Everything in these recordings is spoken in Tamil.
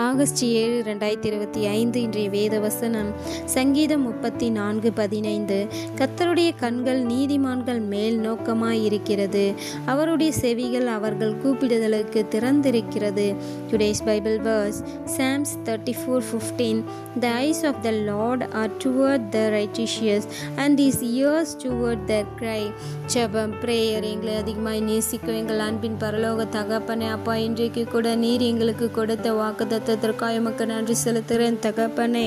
ஆகஸ்ட் 7, 2025 இன்றைய வேத வசனம் சங்கீதம் 34:15. கர்த்தருடைய கண்கள் நீதிமான்கள் மேல் நோக்கமாயிருக்கிறது, அவருடைய செவிகள் அவர்கள் கூப்பிடுதலுக்கு திறந்திருக்கிறது. Today's Bible verse Psalms 34:15. The eyes of the Lord are toward the righteous and his ears toward their cry. ஜெபம் பிரேயர். எங்களை அதிகமாய் நேசிக்கும் எங்கள் அன்பின் பரலோக தகப்பனே, அப்பா, இன்றைக்கு கூட நீர் எங்களுக்கு கொடுத்த வாக்குத்தத்தத்திற்காக எமக்கு நன்றி செலுத்துகிறேன் தகப்பனே.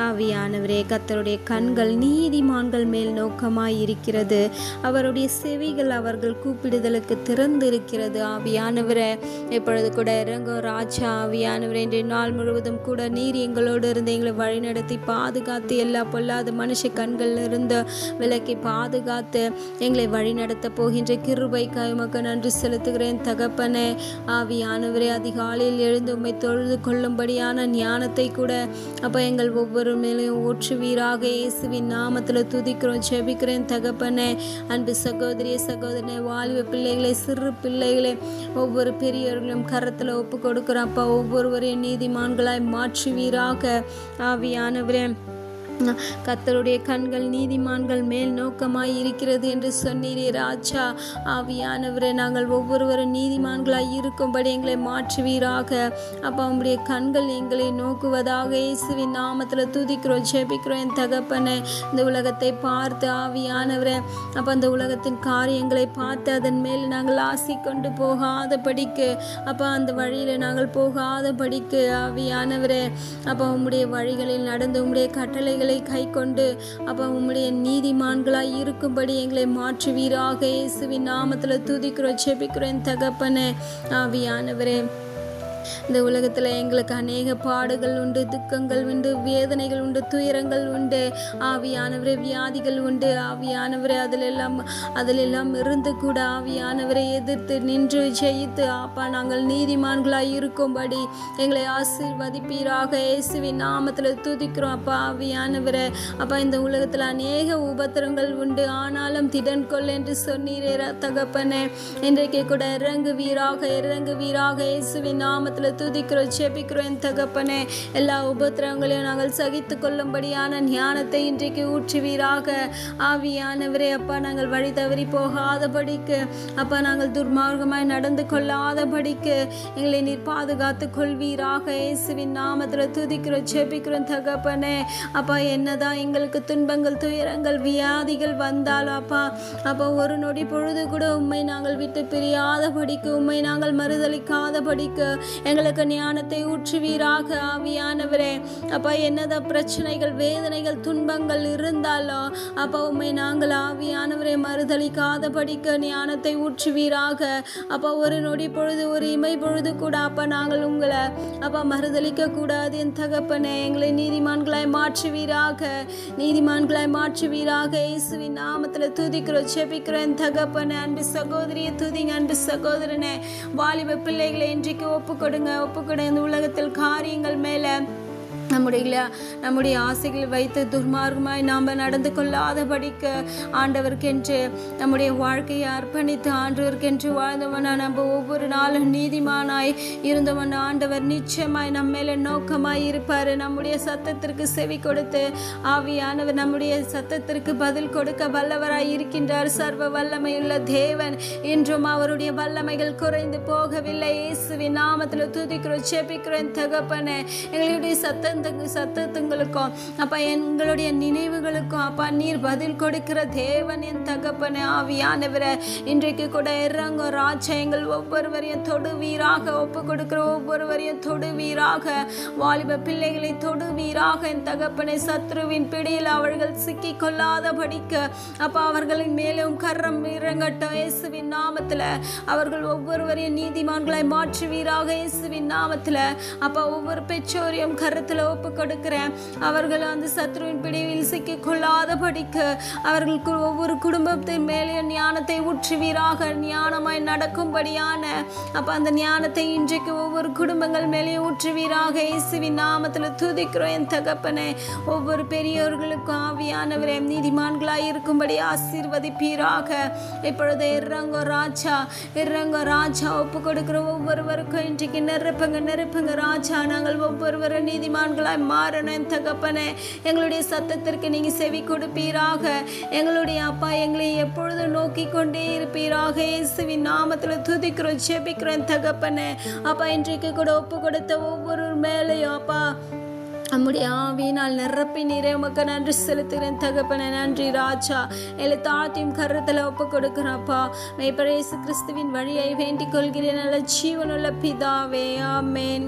ஆவியானவரே, கர்த்தருடைய கண்கள் நீதிமான்கள் மேல் நோக்கமாய் இருக்கிறது, அவருடைய செவிகள் அவர்கள் கூப்பிடுதலுக்கு திறந்து இருக்கிறது. ஆவியானவரே, இப்பொழுது கூட இறங்கோ ராஜா. ஆவியானவரே, இன்றைய நாள் முழுவதும் கூட நீர் எங்களோடு இருந்து எங்களை வழிநடத்தி பாதுகாத்து எல்லா பொல்லாத மனுஷ கண்களில் இருந்து விலக்கி பாதுகாத்து எங்களை வழிநடத்த போகின்ற கிருபைக்காய் உமக்கு நன்றி செலுத்துகிறேன் தகப்பனே. ஆவியானவரே, அதிகாலையில் எழுந்து உம்மை தொழுது கொள்ளும்படியான ஞானத்தை கூட அப்போ எங்கள் ஒவ்வொரு மேலையும் ஊற்றுவீராக. இயேசுவின் நாமத்தில் துதிக்கிறோம், ஜெபிக்கிறேன் தகப்பனே. அன்பு சகோதரிய சகோதரனே, வாலிப பிள்ளைகளை, சிறு பிள்ளைகளை ஒவ்வொரு பெரியவர்களும் கரத்தில் ஒப்பு கொடுக்குறோம் அப்பா. ஒவ்வொருவரையும் நீதிமான்களாய் மாற்றுவீராக. ஆவியானவரே, கர்த்தருடைய கண்கள் நீதிமான்கள் மேல் நோக்கமாய் இருக்கிறது என்று சொன்னீரே ராஜா. ஆவியானவரே, நாங்கள் ஒவ்வொருவரும் நீதிமான்களாய் இருக்கும்படி எங்களை மாற்றுவீராக. அப்பா, உம்முடைய கண்கள் எங்களை நோக்குவதாக. இயேசுவின் நாமத்தில் துதிக்கிறோம், ஜெபிக்கிறோம் என் தகப்பனே. இந்த உலகத்தை பார்த்து ஆவியானவரே, அப்போ அந்த உலகத்தின் காரியங்களை பார்த்து அதன் மேல் நாங்கள் ஆசை கொண்டு போகாத படிக்கு, அப்போ அந்த வழியில் நாங்கள் போகாத படிக்கு ஆவியானவரே, அப்போ உம்முடைய வழிகளில் நடந்து உம்முடைய கட்டளைகளை கை கொண்டு அப்போ உம்முடைய நீதிமான்களாய் இருக்கும்படி எங்களை மாற்றுவீராக. இயேசுவின் நாமத்தில் துதிக்கிறோம், ஜெபிக்கிறோம் தகப்பனே. ஆவியானவரே, இந்த உலகத்தில் எங்களுக்கு அநேக பாடுகள் உண்டு, துக்கங்கள் உண்டு, வேதனைகள் உண்டு, துயரங்கள் உண்டு. ஆவியானவரே, வியாதிகள் உண்டு. ஆவியானவரே, அதிலெல்லாம் இருந்து கூட ஆவியானவரை எதிர்த்து நின்று ஜெயித்து அப்பா நாங்கள் நீதிமான்களாய் இருக்கும்படி எங்களை ஆசீர்வதிப்பீராக. இயேசுவின் நாமத்தில் துதிக்கிறோம் அப்பா. ஆவியானவரே, அப்பா, இந்த உலகத்தில் அநேக உபத்திரங்கள் உண்டு, ஆனாலும் திடன் கொள் என்று சொன்னீரே தகப்பனே. இன்றைக்கு கூட இறங்குவீராக. இயேசுவின் நாமத்தில் துதிக்கிறோம், ஜெபிக்கிறோம் தகப்பனே. எல்லா உபத்திரங்களையும் நாங்கள் சகித்து கொள்ளும்படியான ஞானத்தை இன்றைக்கு ஊற்றுவீராக. ஆவியானவரே, அப்பா, நாங்கள் வழி தவறி போகாதபடிக்கு, அப்பா, நாங்கள் துர்மார்க்கமாய் நடந்து கொள்ளாதபடிக்கு எங்களை நீர் பாதுகாத்து கொள்வீராக. இயேசுவின் நாமத்தில் துதிக்கிறோம், ஜெபிக்கிறோம் தகப்பனே. அப்பா, என்னதான் எங்களுக்கு துன்பங்கள், துயரங்கள், வியாதிகள் வந்தாலும் அப்பா ஒரு நொடி பொழுது கூட உம்மை நாங்கள் விட்டு பிரியாதபடிக்கு, உம்மை நாங்கள் மறுதளிக்காதபடிக்கு எங்களுக்கு ஞானத்தை ஊற்றுவீராக. ஆவியானவரே, அப்பா, என்னதான் பிரச்சனைகள், வேதனைகள், துன்பங்கள் இருந்தாலும் அப்பா உம்மை நாங்கள் ஆவியானவரை மறுதளிக்காதபடிக்கு ஞானத்தை ஊற்றுவீராக. அப்பா, ஒரு நொடி பொழுது, ஒரு இமை பொழுது கூட அப்பா நாங்கள் உங்களை அப்பா மறுதளிக்க கூடாது என் தகப்பனே. எங்களை நீதிமான்களாய் மாற்றுவீராக. இயேசுவின் நாமத்தில் துதிக்கிறோம், ஜெபிக்கிறோம் தகப்பனே. அன்பு சகோதரியை துதிங்க. அன்பு சகோதரனே, வாலிப பிள்ளைகளை இன்றைக்கு ஒப்பு கொடுங்க. இந்த உலகத்தில் காரியங்கள் மேல நம்முடைய ஆசைகளை வைத்து துர்மார்க்கமாய் நாம் நடந்து கொள்ளாதபடிக்கு ஆண்டவருக்கென்று நம்முடைய வாழ்க்கையை அர்ப்பணித்து ஆண்டவருக்கென்று வாழ்ந்தவனா நம்ம ஒவ்வொரு நாளும் நீதிமானாய் இருந்தவன் ஆண்டவர் நிச்சயமாய் நம்ம மேல நோக்கமாய் இருப்பார். நம்முடைய சத்தத்திற்கு செவி கொடுத்து ஆவியானவர் நம்முடைய சத்தத்திற்கு பதில் கொடுக்க வல்லவராய் இருக்கின்றார். சர்வ வல்லமையுள்ள தேவன். இன்றும் அவருடைய வல்லமைகள் குறைந்து போகவில்லை. இயேசுவின் நாமத்தில் துதிக்கிறோம், ஜெபிக்கிறோம் தகப்பனே. எங்களுடைய சத்தத்துங்களுக்கும் அப்பா எங்களுடைய நினைவுகளுக்கும் அப்பா நீர் பதில் கொடுக்கிற தேவன் என் தகப்பனே. ஆவியானவரே, இன்றைக்கு கூட இறங்கோ ராஜா. எங்கள் ஒவ்வொருவரையும் தொடுவீராக. ஒப்பு கொடுக்கிற ஒவ்வொருவரையும் தொடுவீராக. வாலிப பிள்ளைகளை தொடுவீராக என் தகப்பனே. சத்ருவின் பிடியில் அவர்கள் சிக்கி கொள்ளாதபடிக்கு அப்பா அவர்களின் மேலும் கரம் இறங்கட்டும். இயேசுவின் நாமத்தில் அவர்கள் ஒவ்வொருவரையும் நீதிமான்களாய் மாற்றுவீராக. இயேசுவின் நாமத்தில் அப்பா ஒவ்வொரு பெற்றோரையும் கருத்தில் கரத்தில் ஒப்பு கொடுக்கிறேன். அவர்கள் அந்த சத்ருவின் பிடிவில் சிக்கிக்கொள்ளாதபடிக்கு அவர்களுக்கு ஒவ்வொரு குடும்பத்தின் மேலே ஞானத்தை ஊற்றுவீராக. ஞானமாய் நடக்கும்படியான அந்த ஞானத்தை இன்றைக்கு ஒவ்வொரு குடும்பங்கள் மேலே ஊற்றுவீராக. இயேசுவின் நாமத்தில் துதிக்கிறோம் என் தகப்பனே. ஒவ்வொரு பெரியோர்களுக்கும் ஆவியானவரே நீதிமான்களாய் இருக்கும்படி ஆசீர்வதிப்பீராக. இப்பொழுது இறங்கோ ராஜா ஒப்பு கொடுக்கிற ஒவ்வொருவருக்கும் இன்றைக்கு நிரப்புங்க ராஜா. நாங்கள் ஒவ்வொருவரும் நீதிமான்களாய் மாறணும் என் தகப்பனே. எங்களுடைய சத்தத்திற்கு நீங்க செவி கொடுப்பீராக. எங்களுடைய அப்பா எங்களை எப்பொழுதும் நோக்கி கொண்டே இருப்பீராக. இயேசுவின் நாமத்தில் துதிக்கிறோம் ஜெபிக்கிறோம் தகப்பனே. அப்பா இன்றைக்கு கூட ஒப்பு கொடுத்த ஒவ்வொரு மேலையும் அப்பா நம்முடைய ஆவியினால் நிரப்பி நீரே உமக்கு நன்றி செலுத்துகிறேன் தகப்பனே. நன்றி ராஜா. எல்லா தாழ்த்தையும் கருத்தில் ஒப்பு கொடுக்கிறப்பா. இயேசு கிறிஸ்துவின் வழியை வேண்டிக் கொள்கிறேன் நல்ல ஜீவனுள்ள பிதாவே. ஆமென்.